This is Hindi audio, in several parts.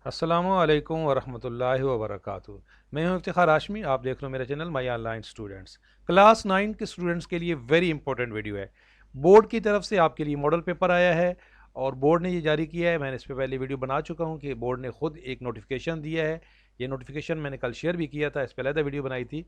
अस्सलामुअलैकुम वरहमतुल्लाहि वबरकातुहू। मैं हूं इफ्तिखार हाशमी। आप देख रहे हो मेरा channel my online students. Class 9 के स्टूडेंट्स के लिए वेरी इंपॉर्टेंट वीडियो है। बोर्ड की तरफ से आपके लिए मॉडल पेपर आया है और बोर्ड ने ये जारी किया है। मैंने इस पर पहले वीडियो बना चुका हूं कि बोर्ड ने खुद एक नोटिफिकेशन दिया है। ये नोटिफिकेशन मैंने कल शेयर भी किया था, इस पर अलग वीडियो बनाई थी।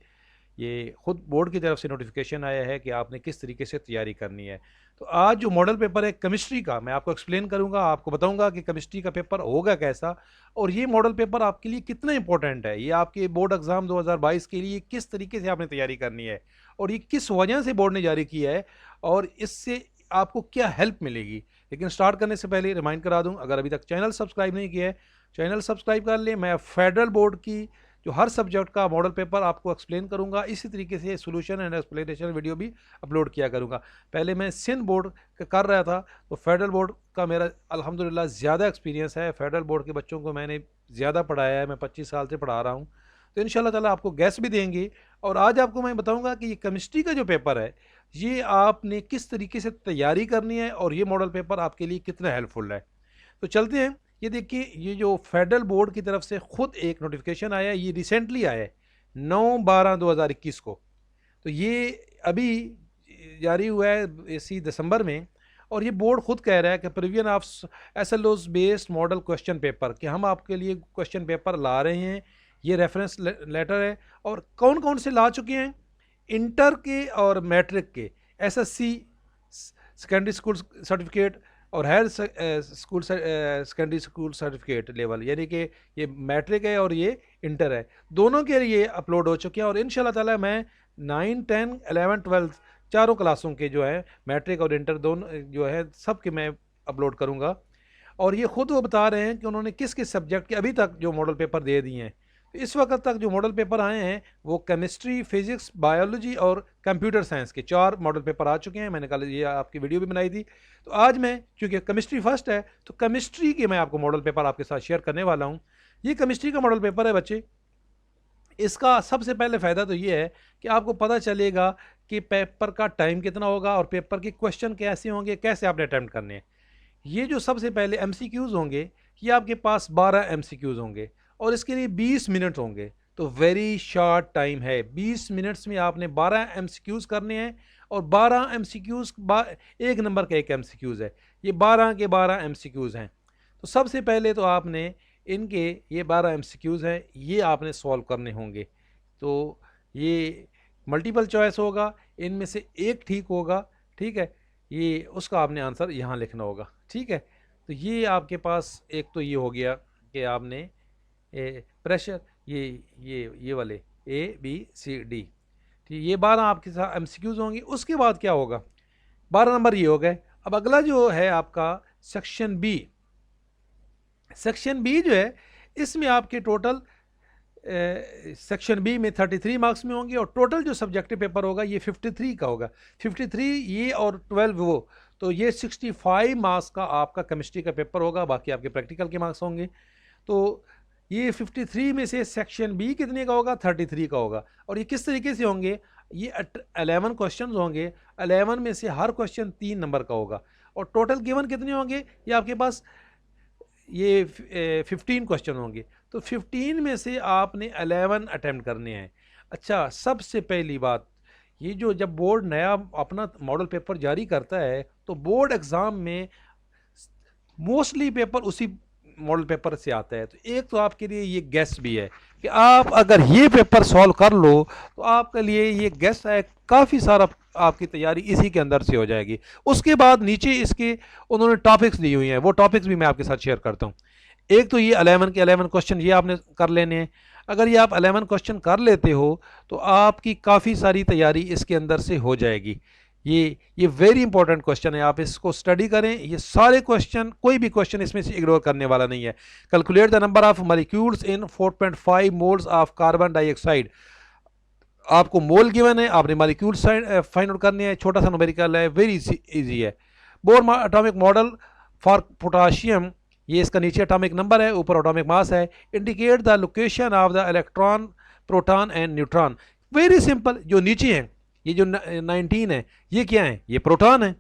ये खुद बोर्ड की तरफ से नोटिफिकेशन आया है कि आपने किस तरीके से तैयारी करनी है। तो आज जो मॉडल पेपर है केमिस्ट्री का, मैं आपको एक्सप्लेन करूंगा, आपको बताऊंगा कि केमिस्ट्री का पेपर होगा कैसा और ये मॉडल पेपर आपके लिए कितना इंपॉर्टेंट है। ये आपके बोर्ड एग्ज़ाम 2022 के लिए किस तरीके से आपने तैयारी करनी है और ये किस वजह से बोर्ड ने जारी किया है और इससे आपको क्या हेल्प मिलेगी। लेकिन स्टार्ट करने से पहले रिमाइंड करा दूं, अगर अभी तक चैनल सब्सक्राइब नहीं किया है चैनल सब्सक्राइब कर लें। मैं फेडरल बोर्ड की जो हर सब्जेक्ट का मॉडल पेपर आपको एक्सप्लेन करूंगा, इसी तरीके से सोल्यूशन एंड एक्सप्लेनेशन वीडियो भी अपलोड किया करूंगा। पहले मैं सिंध बोर्ड का कर रहा था, तो फेडरल बोर्ड का मेरा अल्हम्दुलिल्लाह ज़्यादा एक्सपीरियंस है। फेडरल बोर्ड के बच्चों को मैंने ज़्यादा पढ़ाया है, मैं 25 साल से पढ़ा रहा हूँ। तो इंशाल्लाह ताला आपको गैस भी देंगे। और आज आपको मैं बताऊंगा कि ये केमिस्ट्री का जो पेपर है ये आपने किस तरीके से तैयारी करनी है और ये मॉडल पेपर आपके लिए कितना हेल्पफुल है। तो चलते हैं। ये देखिए, ये जो फेडरल बोर्ड की तरफ से खुद एक नोटिफिकेशन आया है, ये रिसेंटली आया है 9/12/2021 को। तो ये अभी जारी हुआ है इसी दिसंबर में। और ये बोर्ड खुद कह रहा है कि previous of SLOs based model question paper, कि हम आपके लिए क्वेश्चन पेपर ला रहे हैं। ये रेफरेंस लेटर है और कौन कौन से ला चुके हैं, इंटर के और मैट्रिक के, एसएससी सेकेंडरी स्कूल सर्टिफिकेट और higher school secondary school certificate level, यानी कि ये मैट्रिक है और ये इंटर है, दोनों के लिए अपलोड हो चुके हैं। और इंशाल्लाह ताला मैं 9, 10, 11, 12 चारों क्लासों के जो है मैट्रिक और इंटर दोनों जो है सब के मैं अपलोड करूँगा। और ये खुद वो बता रहे हैं कि उन्होंने किस किस सब्जेक्ट के अभी तक जो मॉडल पेपर दे दिए हैं। तो इस वक्त तक जो मॉडल पेपर आए हैं वो केमिस्ट्री, फिजिक्स, बायोलॉजी और कंप्यूटर साइंस के 4 मॉडल पेपर आ चुके हैं। मैंने कल ये आपकी वीडियो भी बनाई थी। तो आज मैं, क्योंकि केमिस्ट्री फर्स्ट है, तो केमिस्ट्री के मैं आपको मॉडल पेपर आपके साथ शेयर करने वाला हूँ। ये केमिस्ट्री का मॉडल पेपर है बच्चे। इसका सबसे पहले फ़ायदा तो ये है कि आपको पता चलेगा कि पेपर का टाइम कितना होगा और पेपर के क्वेश्चन कैसे होंगे, कैसे आपने अटैम्प्ट करने हैं। ये जो सबसे पहले एमसीक्यूज़ होंगे, ये आपके पास 12 एमसीक्यूज़ होंगे और इसके लिए 20 मिनट होंगे। तो वेरी शॉर्ट टाइम है, 20 मिनट्स में आपने 12 एमसीक्यूज़ करने हैं। और 12 एमसीक्यूज़ एक नंबर का एक एमसीक्यूज़ है, ये 12 के 12 एमसीक्यूज़ हैं। तो सबसे पहले तो आपने इनके, ये 12 एमसीक्यूज़ हैं, ये आपने सॉल्व करने होंगे। तो ये मल्टीपल चॉइस होगा, इनमें से एक ठीक होगा, ठीक है। ये उसका आपने आंसर यहाँ लिखना होगा, ठीक है। तो ये आपके पास एक तो ये हो गया कि आपने प्रेशर, ये वाले ABCD, ठीक, ये 12 आपके साथ एमसीक्यूज़ होंगे। उसके बाद क्या होगा, 12 नंबर ये हो गए। अब अगला जो है आपका सेक्शन बी। सेक्शन बी जो है, इसमें आपके टोटल सेक्शन बी में 33 मार्क्स में होंगे और टोटल जो सब्जेक्टिव पेपर होगा ये 53 का होगा। 53 ये और 12 वो, तो ये 65 मार्क्स का आपका केमिस्ट्री का पेपर होगा। बाकी आपके प्रैक्टिकल के मार्क्स होंगे। तो ये 53 में से सेक्शन बी कितने का होगा, 33 का होगा। और ये किस तरीके से होंगे, ये 11 क्वेश्चन होंगे। 11 में से हर क्वेश्चन 3 नंबर का होगा और टोटल गिवन कितने होंगे, ये आपके पास ये 15 क्वेश्चन होंगे। तो 15 में से आपने 11 अटैम्प्ट करने हैं। अच्छा, सबसे पहली बात, ये जो जब बोर्ड नया अपना मॉडल पेपर जारी करता है तो बोर्ड एग्ज़ाम में मोस्टली पेपर उसी मॉडल पेपर से आता है। तो एक तो आपके लिए ये गेस भी है कि आप अगर ये पेपर सॉल्व कर लो तो आपके लिए ये गेस है, काफ़ी सारा आपकी तैयारी इसी के अंदर से हो जाएगी। उसके बाद नीचे इसके उन्होंने टॉपिक्स दी हुई हैं, वो टॉपिक्स भी मैं आपके साथ शेयर करता हूँ। एक तो ये 11 के 11 क्वेश्चन ये आपने कर लेने हैं। अगर ये आप 11 क्वेश्चन कर लेते हो तो आपकी काफ़ी सारी तैयारी इसके अंदर से हो जाएगी। ये वेरी इंपॉर्टेंट क्वेश्चन है, आप इसको स्टडी करें। ये सारे क्वेश्चन, कोई भी क्वेश्चन इसमें से इग्नोर करने वाला नहीं है। Calculate the number of molecules in 4.5 moles of carbon dioxide. आपको मोल गिवन है, आपने मॉलिक्यूल फाइंड आउट करने हैं। छोटा सा न्यूमेरिकल है, वेरी इजी है। Bore atomic model for potassium, ये इसका नीचे एटॉमिक नंबर है, ऊपर एटॉमिक मास है। Indicate the location of the electron, proton and neutron. Very simple. जो नीचे हैं, ये जो 19 है, ये क्या है, ये प्रोटॉन है।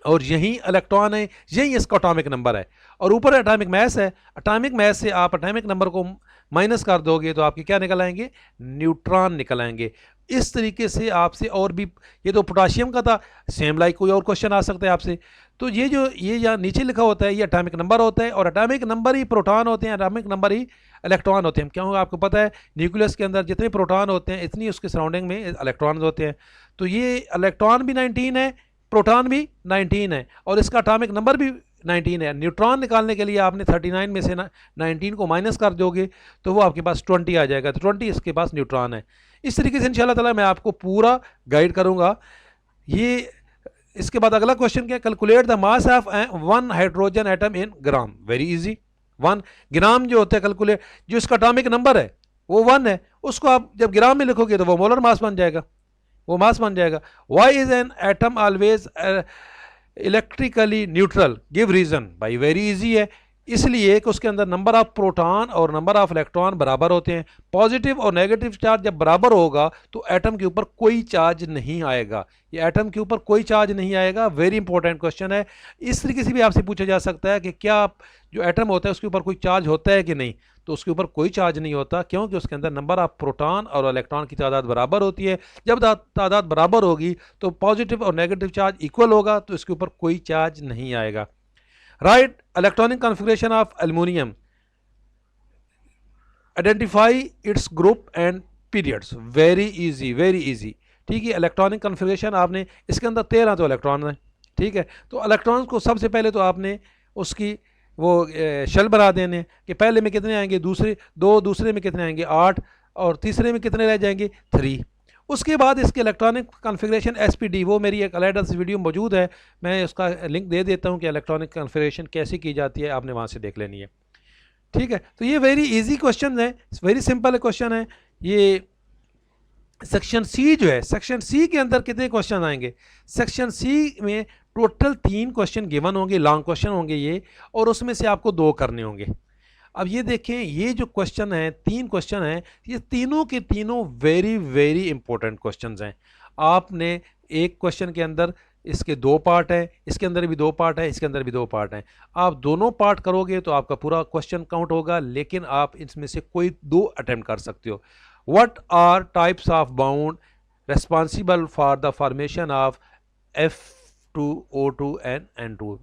और यही इलेक्ट्रॉन है, यही इसका एटॉमिक नंबर है, और ऊपर एटॉमिक मास है। एटॉमिक मास से आप एटॉमिक नंबर को माइनस कर दोगे तो आपके क्या निकल आएंगे, न्यूट्रॉन निकल आएंगे। इस तरीके से आपसे और भी, ये तो पोटाशियम का था, सेम लाइक कोई और क्वेश्चन आ सकता है आपसे। तो ये जो ये यहाँ नीचे लिखा होता है ये एटॉमिक नंबर होता है, और एटॉमिक नंबर ही प्रोटॉन होते हैं, एटॉमिक नंबर ही इलेक्ट्रॉन होते हैं। क्यों, आपको पता है न्यूक्लियस के अंदर जितने प्रोटॉन होते हैं इतनी उसके सराउंडिंग में इलेक्ट्रॉन होते हैं। तो ये इलेक्ट्रॉन भी 19 है, प्रोटॉन भी 19 है, और इसका एटॉमिक नंबर भी 19 है। न्यूट्रॉन निकालने के लिए आपने 39 में से 19 को माइनस कर दोगे तो वो आपके पास 20 आ जाएगा, तो 20 इसके पास न्यूट्रॉन है। इस तरीके से इंशाल्लाह ताला मैं आपको पूरा गाइड करूंगा। ये इसके बाद अगला क्वेश्चन क्या, calculate the mass of one hydrogen atom in gram. Very easy, 1 ग्राम जो होता है कैलकुलेट, जो इसका एटॉमिक नंबर है वो 1 है, उसको आप जब ग्राम में लिखोगे तो वो मोलर मास बन जाएगा, वो मास बन जाएगा। Why is an atom always electrically neutral, give reason. भाई वेरी इजी है, इसलिए कि उसके अंदर नंबर ऑफ प्रोटॉन और नंबर ऑफ इलेक्ट्रॉन बराबर होते हैं। पॉजिटिव और नेगेटिव चार्ज जब बराबर होगा तो एटम के ऊपर कोई चार्ज नहीं आएगा, ये एटम के ऊपर कोई चार्ज नहीं आएगा। वेरी इंपॉर्टेंट क्वेश्चन है। इस तरीके से भी आपसे पूछा जा सकता है कि क्या जो एटम होता है उसके ऊपर कोई चार्ज होता है कि नहीं, तो उसके ऊपर कोई चार्ज नहीं होता, क्योंकि उसके अंदर नंबर ऑफ प्रोटॉन और इलेक्ट्रॉन की तादाद बराबर होती है। जब तादाद बराबर होगी तो पॉजिटिव और नेगेटिव चार्ज इक्वल होगा, तो इसके ऊपर कोई चार्ज नहीं आएगा। Right electronic configuration of aluminium, identify its group and periods. Very easy, very easy. ठीक है, इलेक्ट्रॉनिक कॉन्फ़िगरेशन आपने, इसके अंदर 13 तो इलेक्ट्रॉन हैं। ठीक है, तो इलेक्ट्रॉन्स को सबसे पहले तो आपने उसकी वो शेल बना देने कि पहले में कितने आएंगे, दूसरे 2, दूसरे में कितने आएंगे 8, और तीसरे में कितने रह जाएंगे 3। उसके बाद इसके इलेक्ट्रॉनिक कॉन्फ़िगरेशन एसपीडी, वो मेरी एक अलग से वीडियो मौजूद है, मैं उसका लिंक दे देता हूँ कि इलेक्ट्रॉनिक कॉन्फ़िगरेशन कैसे की जाती है, आपने वहाँ से देख लेनी है। ठीक है, तो ये वेरी इजी क्वेश्चन है, वेरी सिंपल क्वेश्चन है। ये सेक्शन सी जो है, सेक्शन सी के अंदर कितने क्वेश्चन आएंगे, सेक्शन सी में टोटल 3 क्वेश्चन गिवन होंगे, लॉन्ग क्वेश्चन होंगे ये, और उसमें से आपको 2 करने होंगे। अब ये देखें, ये जो क्वेश्चन है, 3 क्वेश्चन हैं, ये तीनों के तीनों वेरी वेरी इंपॉर्टेंट क्वेश्चंस हैं। आपने एक क्वेश्चन के अंदर इसके 2 पार्ट हैं, इसके अंदर भी 2 पार्ट है, इसके अंदर भी 2 पार्ट हैं। आप दोनों पार्ट करोगे तो आपका पूरा क्वेश्चन काउंट होगा, लेकिन आप इसमें से कोई 2 अटेम्प्ट कर सकते हो। What are types of bound responsible for the formation of F2O2 and N2,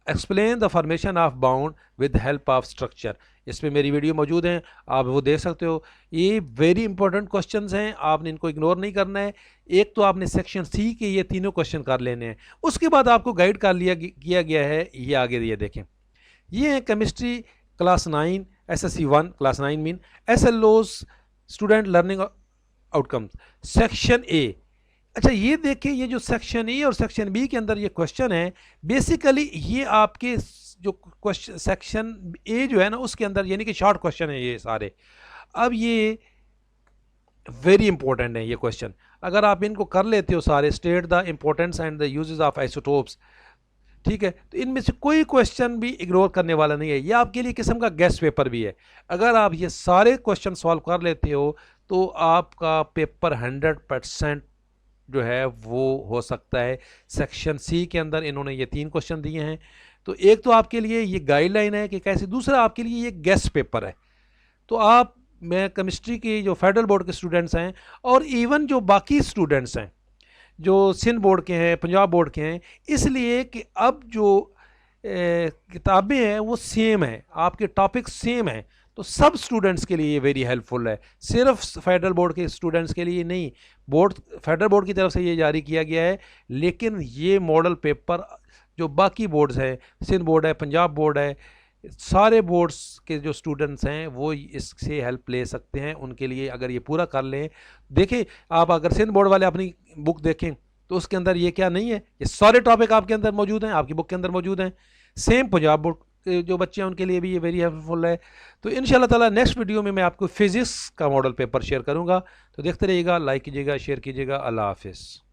explain the formation of bound with help of structure. इस पर मेरी वीडियो मौजूद है, आप वो देख सकते हो। ये वेरी इंपॉर्टेंट क्वेश्चंस हैं, आपने इनको इग्नोर नहीं करना है। एक तो आपने सेक्शन सी के ये तीनों क्वेश्चन कर लेने हैं, उसके बाद आपको गाइड कर किया गया है ये आगे, ये देखें, ये है chemistry class 9 SSC 1 class 9 mean SLOs student learning outcomes, section A. अच्छा ये देखिए, ये जो सेक्शन ए और सेक्शन बी के अंदर ये क्वेश्चन है, बेसिकली ये आपके जो क्वेश्चन सेक्शन ए जो है ना उसके अंदर, यानी कि शॉर्ट क्वेश्चन है ये सारे। अब ये वेरी इंपॉर्टेंट है ये क्वेश्चन, अगर आप इनको कर लेते हो सारे, state the importance and the uses of isotopes, ठीक है, तो इनमें से कोई क्वेश्चन भी इग्नोर करने वाला नहीं है। ये आपके लिए किस्म का गेस्ट पेपर भी है। अगर आप ये सारे क्वेश्चन सॉल्व कर लेते हो तो आपका पेपर 100% जो है वो हो सकता है। सेक्शन सी के अंदर इन्होंने ये 3 क्वेश्चन दिए हैं, तो एक तो आपके लिए ये गाइडलाइन है कि कैसे, दूसरा आपके लिए ये गेस्ट पेपर है। तो आप, मैं केमिस्ट्री की जो फेडरल बोर्ड के स्टूडेंट्स हैं और इवन जो बाकी स्टूडेंट्स हैं जो सिंध बोर्ड के हैं, पंजाब बोर्ड के हैं, इसलिए कि अब जो किताबें हैं वो सेम है, आपके टॉपिक सेम है, तो सब स्टूडेंट्स के लिए ये वेरी हेल्पफुल है, सिर्फ फेडरल बोर्ड के स्टूडेंट्स के लिए नहीं। बोर्ड, फेडरल बोर्ड की तरफ से ये जारी किया गया है, लेकिन ये मॉडल पेपर जो बाकी बोर्ड्स हैं, सिंध बोर्ड है, पंजाब बोर्ड है, सारे बोर्ड्स के जो स्टूडेंट्स हैं वो इससे हेल्प ले सकते हैं। उनके लिए अगर ये पूरा कर लें, देखें आप अगर सिंध बोर्ड वाले अपनी बुक देखें तो उसके अंदर ये क्या नहीं है, ये सारे टॉपिक आपके अंदर मौजूद हैं, आपकी बुक के अंदर मौजूद हैं। सेम पंजाब बोर्ड के जो बच्चे हैं उनके लिए भी ये वेरी हेल्पफुल है। तो इंशाल्लाह ताला नेक्स्ट वीडियो में मैं आपको फिज़िक्स का मॉडल पेपर शेयर करूँगा, तो देखते रहिएगा, लाइक कीजिएगा, शेयर कीजिएगा। अल्लाह हाफिज़।